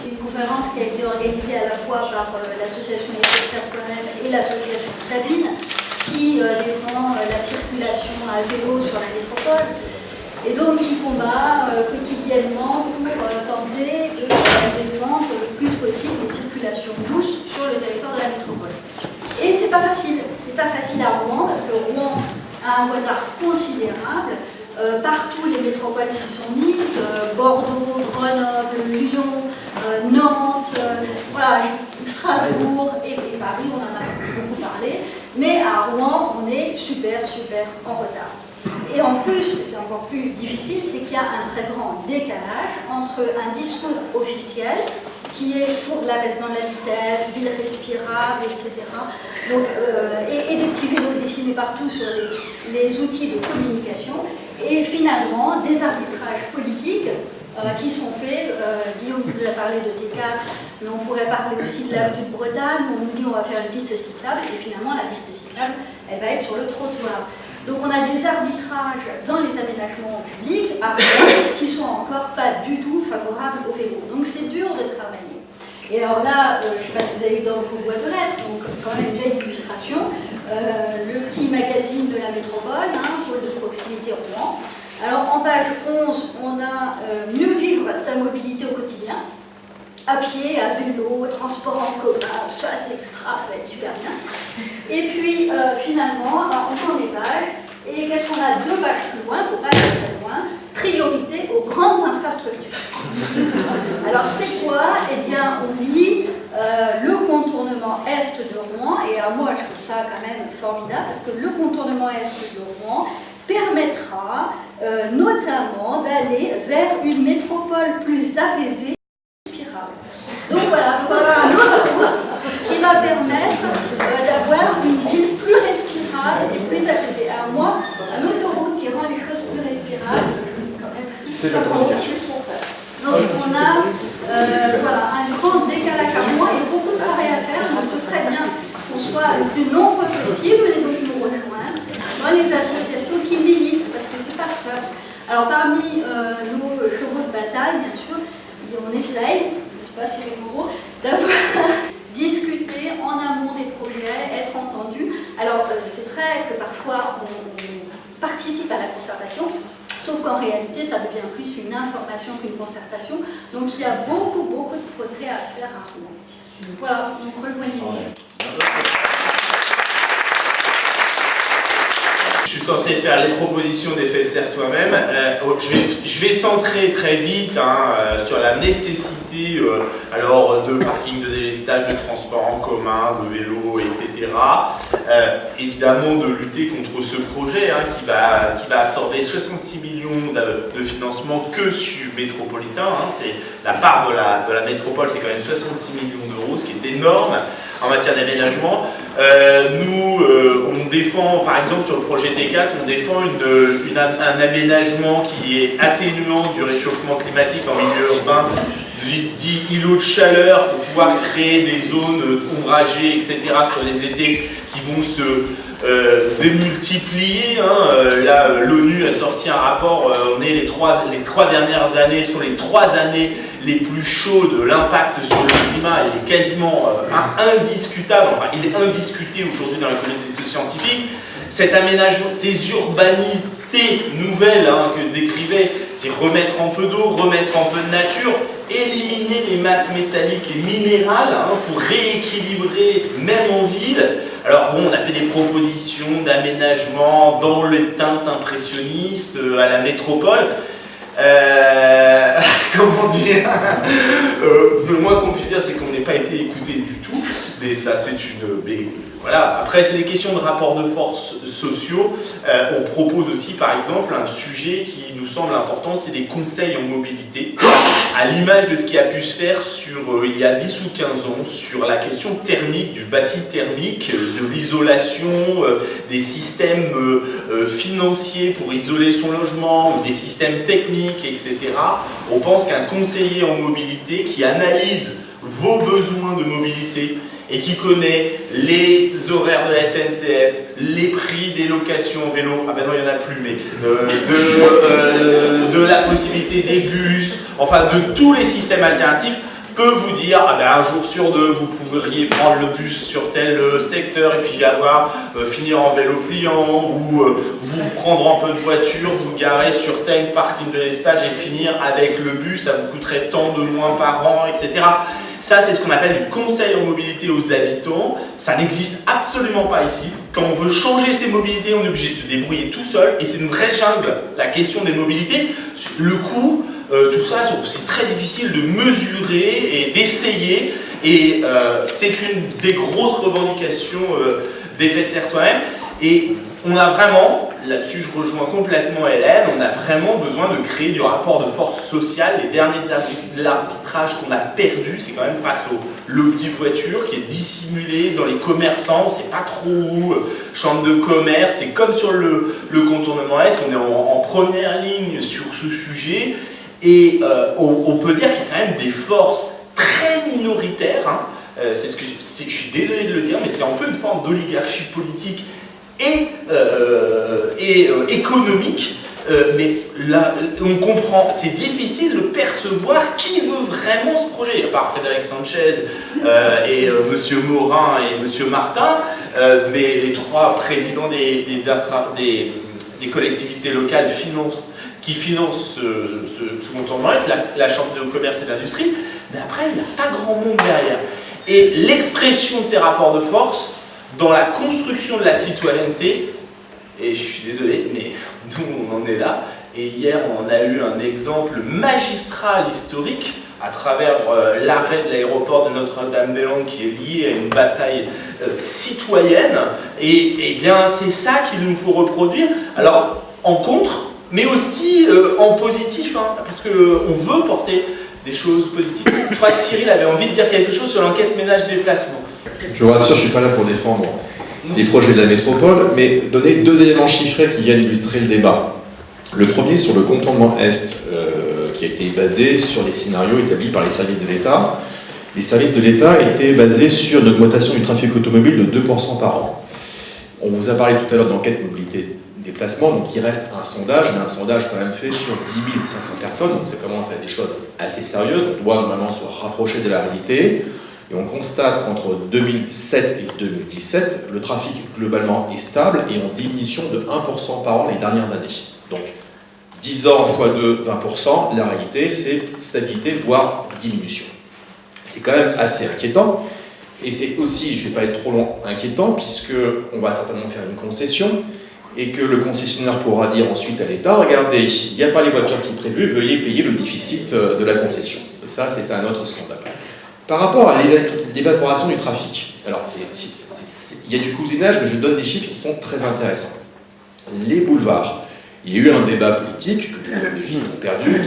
C'est une conférence qui a été organisée à la fois par l'association Éco-Cercle et l'association Sabine, qui défend la circulation à vélo sur la métropole. Et donc qui combat quotidiennement pour tenter de défendre le plus possible les circulations douces sur le territoire de la métropole. Et c'est pas facile à Rouen, parce que Rouen a un retard considérable. Partout les métropoles s'y sont mises, Bordeaux, Grenoble, Lyon, Nantes, voilà, Strasbourg et Paris, on en a beaucoup parlé. Mais à Rouen, on est super en retard. Et en plus, c'est encore plus difficile, c'est qu'il y a un très grand décalage entre un discours officiel qui est pour l'abaissement de la vitesse, ville respirable, etc. Donc, et des petits vélos dessinés partout sur les outils de communication, et finalement des arbitrages politiques qui sont faits. Guillaume vous a parlé de T4, mais on pourrait parler aussi de l'avenue de Bretagne, où on nous dit on va faire une piste cyclable, et finalement la piste cyclable, elle va être sur le trottoir. Donc on a des arbitrages dans les aménagements publics qui sont encore pas du tout favorables au vélo. Donc c'est dur de travailler. Et alors là, je ne sais pas si vous avez dans vos boîtes de lettres, donc quand même une belle illustration. Le petit magazine de la métropole, pôle de proximité Rouen. Alors en page 11, on a mieux vivre sa mobilité au quotidien. À pied, à vélo, transport en commun, ça c'est extra, ça va être super bien. Et puis finalement, on tourne les pages, et qu'est-ce qu'on a 2 pages plus loin, il ne faut pas aller très loin, priorité aux grandes infrastructures. Alors c'est quoi? Eh bien on lit le contournement est de Rouen, et alors moi je trouve ça quand même formidable, parce que le contournement est de Rouen permettra notamment d'aller vers une métropole plus apaisée. Donc voilà, on va avoir un autoroute qui va permettre d'avoir une ville plus respirable et plus apaisée. Alors moi, un autoroute qui rend les choses plus respirables, quand même, c'est la communication. Donc on a voilà, un grand décalage. Alors moi, il y a beaucoup de travail à faire, donc ce serait bien qu'on soit le plus nombreux possible et donc nous rejoindre dans les associations qui militent, parce que c'est pas ça. Alors parmi nos chevaux de bataille, bien sûr, on essaye, n'est-ce pas Cyril Moreau, d'avoir discuté en amont des projets, être entendu. Alors c'est vrai que parfois on participe à la concertation, sauf qu'en réalité ça devient plus une information qu'une concertation. Donc il y a beaucoup de progrès à faire à Rouen. Voilà, donc rejoignez-nous. Je suis censé faire les propositions des faits de serre toi-même. Je vais centrer très vite sur la nécessité de parking de délestage, de transport en commun, de vélo, etc. Évidemment de lutter contre ce projet qui va absorber 66 millions de financement que sur métropolitain. C'est la part de la métropole, c'est quand même 66 millions d'euros, ce qui est énorme en matière d'aménagement. Nous, on défend, par exemple, sur le projet T4, on défend un aménagement qui est atténuant du réchauffement climatique en milieu urbain, dit îlot de chaleur, pour pouvoir créer des zones ombragées, etc., sur les étés qui vont se démultiplier. Là, l'ONU a sorti un rapport, les trois dernières années sont les 3 années les plus chaudes. L'impact sur le climat il est quasiment indiscutable, enfin il est indiscuté aujourd'hui dans la communauté scientifique. Cet aménagement, ces urbanités nouvelles que décrivait, c'est remettre un peu d'eau, remettre un peu de nature, éliminer les masses métalliques et minérales pour rééquilibrer même en ville. Alors bon, on a fait des propositions d'aménagement dans les teintes impressionnistes à la métropole. Comment dire, le moins qu'on puisse dire, c'est qu'on n'ait pas été écouté du tout. Mais ça, c'est voilà. Après, c'est des questions de rapports de force sociaux. On propose aussi, par exemple, un sujet qui nous semble important, c'est des conseils en mobilité, à l'image de ce qui a pu se faire il y a 10 ou 15 ans, sur la question thermique, du bâti thermique, de l'isolation, des systèmes financiers pour isoler son logement, ou des systèmes techniques, etc. On pense qu'un conseiller en mobilité qui analyse vos besoins de mobilité, et qui connaît les horaires de la SNCF, les prix des locations en vélo, ah ben non il n'y en a plus, mais de la possibilité des bus, enfin de tous les systèmes alternatifs, peut vous dire, un jour sur 2, vous pourriez prendre le bus sur tel secteur et puis finir en vélo pliant, ou vous prendre un peu de voiture, vous garer sur tel parking de délestage et finir avec le bus, ça vous coûterait tant de moins par an, etc. Ça, c'est ce qu'on appelle du conseil en mobilité aux habitants. Ça n'existe absolument pas ici. Quand on veut changer ses mobilités, on est obligé de se débrouiller tout seul. Et c'est une vraie jungle, la question des mobilités. Le coût, tout ça, c'est très difficile de mesurer et d'essayer. Et c'est une des grosses revendications des faits de serre toi-même. Et on a vraiment, là-dessus je rejoins complètement Hélène, on a vraiment besoin de créer du rapport de force sociale. Les derniers arbitrages qu'on a perdus, c'est quand même face au lobby voiture qui est dissimulé dans les commerçants, on ne sait pas trop où, chambre de commerce, c'est comme sur le contournement Est, on est en première ligne sur ce sujet, et on peut dire qu'il y a quand même des forces très minoritaires, je suis désolé de le dire, mais c'est un peu une forme d'oligarchie politique et économique, mais là, on comprend, c'est difficile de percevoir qui veut vraiment ce projet, à part Frédéric Sanchez et M. Morin et M. Martin, mais les 3 présidents des collectivités locales qui financent ce contournement, la Chambre de commerce et d'industrie, mais après, il n'y a pas grand monde derrière. Et l'expression de ces rapports de force, dans la construction de la citoyenneté, et je suis désolé, mais nous on en est là, et hier on a eu un exemple magistral historique à travers l'arrêt de l'aéroport de Notre-Dame-des-Landes qui est lié à une bataille citoyenne, et bien c'est ça qu'il nous faut reproduire, alors en contre, mais aussi en positif, parce qu'on veut porter des choses positives. Je crois que Cyril avait envie de dire quelque chose sur l'enquête ménage-déplacement. Je vous rassure, je ne suis pas là pour défendre les projets de la métropole, mais donner 2 éléments chiffrés qui viennent illustrer le débat. Le premier sur le contournement Est, qui a été basé sur les scénarios établis par les services de l'État. Les services de l'État étaient basés sur une augmentation du trafic automobile de 2% par an. On vous a parlé tout à l'heure d'enquête mobilité déplacement, donc il reste un sondage, mais un sondage quand même fait sur 10 500 personnes, donc ça commence à être des choses assez sérieuses, on doit normalement se rapprocher de la réalité. Et on constate qu'entre 2007 et 2017, le trafic globalement est stable et en diminution de 1% par an les dernières années. Donc 10 ans x 2, 20%, la réalité c'est stabilité, voire diminution. C'est quand même assez inquiétant. Et c'est aussi, je ne vais pas être trop long, inquiétant, puisqu'on va certainement faire une concession. et que le concessionnaire pourra dire ensuite à l'État, regardez, il n'y a pas les voitures qui sont prévues, veuillez payer le déficit de la concession. Et ça, c'est un autre scandale. Par rapport à l'évaporation du trafic, alors il y a du cousinage, mais je donne des chiffres qui sont très intéressants. Les boulevards, il y a eu un débat politique que les écologistes ont perdu,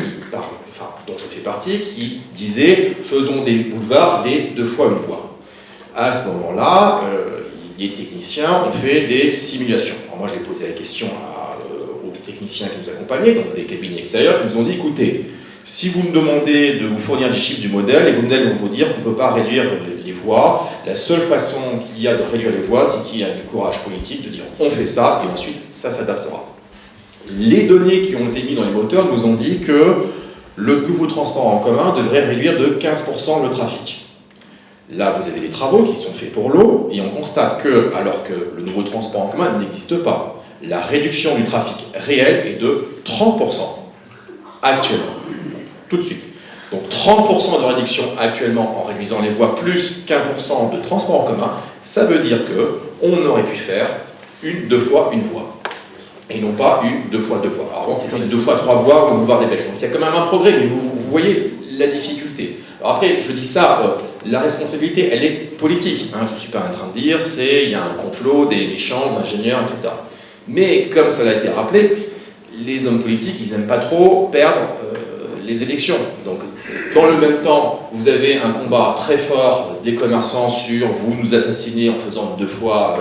dont je fais partie, qui disait faisons des boulevards les 2 fois une voie. À ce moment-là, les techniciens ont fait des simulations. Alors moi, j'ai posé la question aux techniciens qui nous accompagnaient, donc des cabinets extérieurs, qui nous ont dit écoutez, si vous me demandez de vous fournir des chiffres du modèle, les modèles vont vous dire qu'on ne peut pas réduire les voies. La seule façon qu'il y a de réduire les voies, c'est qu'il y a du courage politique de dire on fait ça et ensuite ça s'adaptera. Les données qui ont été mises dans les moteurs nous ont dit que le nouveau transport en commun devrait réduire de 15% le trafic. Là, vous avez des travaux qui sont faits pour l'eau et on constate que, alors que le nouveau transport en commun n'existe pas, la réduction du trafic réel est de 30% actuellement. Tout de suite. Donc 30% de réduction actuellement en réduisant les voies plus 15% de transport en commun, ça veut dire qu'on aurait pu faire 2 fois une voie. Et non pas 2 fois 2 voies. Alors avant c'était 2 fois 3 voies au boulevard des Belges. Donc il y a quand même un progrès, mais vous voyez la difficulté. Alors après, je dis ça, la responsabilité, elle est politique. Hein, je ne suis pas en train de dire, il y a un complot des méchants, ingénieurs, etc. Mais comme ça a été rappelé, les hommes politiques, ils n'aiment pas trop perdre les élections. Donc, dans le même temps, vous avez un combat très fort des commerçants sur vous nous assassinez en faisant 2 fois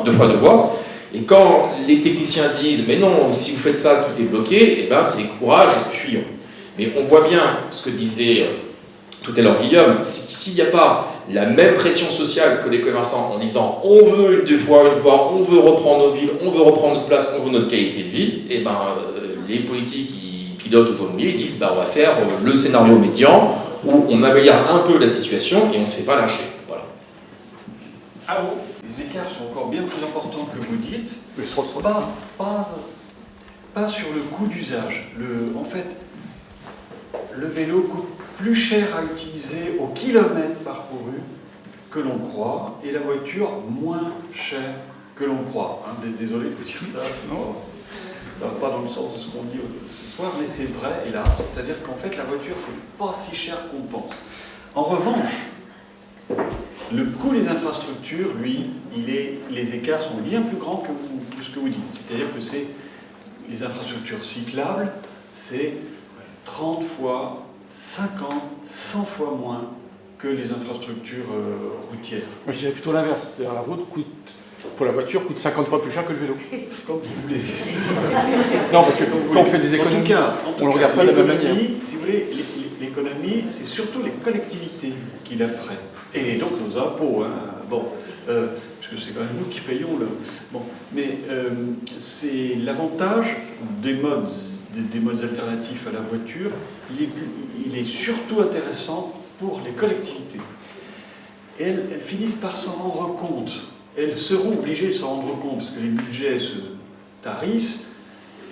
2 voies. Et quand les techniciens disent mais non, si vous faites ça, tout est bloqué, et ben c'est courage, fuyons. Mais on voit bien ce que disait tout à l'heure Guillaume, s'il n'y a pas la même pression sociale que les commerçants en disant on veut 2 fois une voie, on veut reprendre nos villes, on veut reprendre notre place, on veut notre qualité de vie, et ben les politiques pilotes automobiles, ils disent on va faire le scénario médian où on améliore un peu la situation et on ne se fait pas lâcher. Voilà. Ah bon, les écarts sont encore bien plus importants que vous dites, pas sur le coût d'usage. En fait, le vélo coûte plus cher à utiliser au kilomètre parcouru que l'on croit, et la voiture moins cher que l'on croit. Hein, désolé de vous dire ça, non, ça ne va pas dans le sens de ce qu'on dit ce soir, mais c'est vrai, hélas. C'est-à-dire qu'en fait, la voiture, c'est pas si cher qu'on pense. En revanche, le coût des infrastructures, lui, les écarts sont bien plus grands que ce que vous dites. C'est-à-dire que les infrastructures cyclables, c'est 30 fois, 50, 100 fois moins que les infrastructures routières. Moi je dirais plutôt l'inverse, c'est-à-dire la route pour la voiture coûte 50 fois plus cher que le vélo. Comme vous voulez. Non, parce que quand on fait des économies, en tout cas, on ne le regarde pas de la même manière. Si vous voulez, l'économie, c'est surtout les collectivités qui la feraient. Et donc nos impôts, hein, bon, parce que c'est quand même nous qui payons le... Bon, mais c'est l'avantage des modes alternatifs à la voiture, il est surtout intéressant pour les collectivités. Elles finissent par s'en rendre compte. Elles seront obligées de s'en rendre compte, parce que les budgets se tarissent,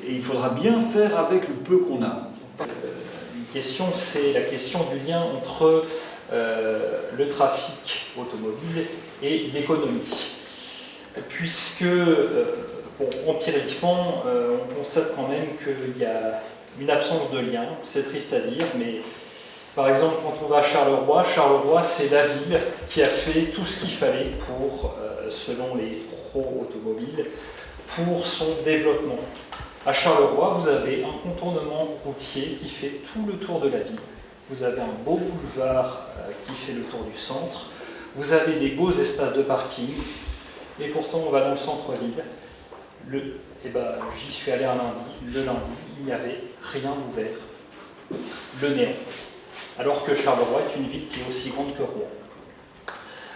et il faudra bien faire avec le peu qu'on a. Une question, c'est la question du lien entre le trafic automobile et l'économie. Puisque, empiriquement, on constate quand même qu'il y a une absence de lien, c'est triste à dire, mais par exemple, quand on va à Charleroi, c'est la ville qui a fait tout ce qu'il fallait pour, selon les pros automobiles, pour son développement. À Charleroi, vous avez un contournement routier qui fait tout le tour de la ville. Vous avez un beau boulevard qui fait le tour du centre. Vous avez des beaux espaces de parking. Et pourtant, on va dans le centre-ville. J'y suis allé un lundi. Le lundi, il n'y avait rien d'ouvert. Le néant. Alors que Charleroi est une ville qui est aussi grande que Rouen.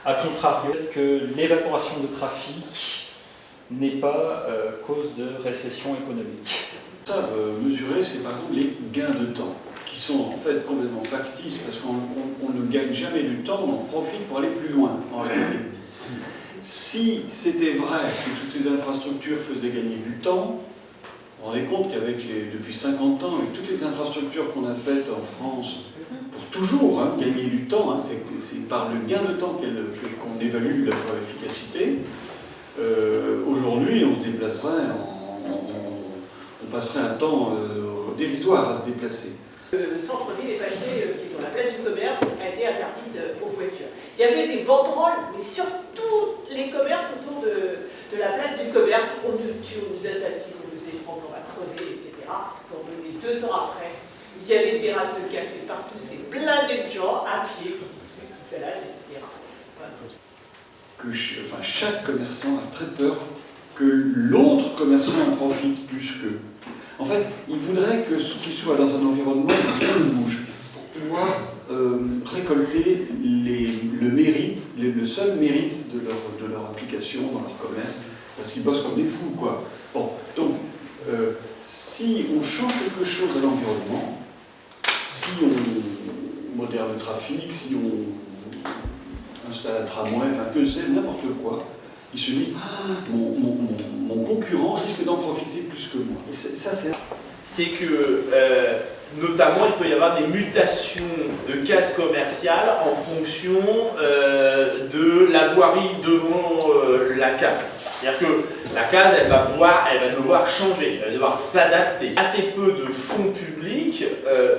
A contrario, que l'évaporation de trafic n'est pas cause de récession économique. Ça, mesurer, c'est par exemple les gains de temps, qui sont en fait complètement factices, parce qu'on ne gagne jamais du temps, on en profite pour aller plus loin, en réalité. Si c'était vrai que toutes ces infrastructures faisaient gagner du temps, vous vous rendez compte depuis 50 ans, avec toutes les infrastructures qu'on a faites en France, pour toujours gagner du temps, c'est par le gain de temps qu'on évalue leur efficacité, Aujourd'hui, on se déplacerait, on passerait un temps dérisoire à se déplacer. Le centre-ville est passé, qui est dans la place du commerce, a été interdite aux voitures. Il y avait des banderoles, mais sur tous les commerces autour de la place du commerce. On nous tue, on nous assassine, on nous étrangle, on va crever, etc. Pour venir 2 ans après, il y a des terrasses de café partout, c'est blindé de gens à pied, qui discutent tout à l'âge, etc. Voilà. Chaque commerçant a très peur que l'autre commerçant en profite plus qu'eux. En fait, ils voudraient qu'ils soient dans un environnement où rien ne bouge, pour pouvoir récolter le mérite, le seul mérite de leur application dans leur commerce, parce qu'ils bossent comme des fous, quoi. Bon, donc, si on change quelque chose à l'environnement, si on modère le trafic, si on installe un tramway, enfin que c'est, n'importe quoi, ils se disent ah, mon concurrent risque d'en profiter plus que moi. C'est que, notamment, il peut y avoir des mutations de cases commerciales en fonction de la voirie devant la case. C'est-à-dire que la case, elle va devoir changer, elle va devoir s'adapter. Assez peu de fonds publics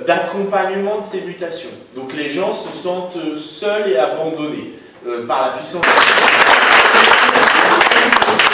d'accompagnement de ces mutations. Donc les gens se sentent seuls et abandonnés par la puissance.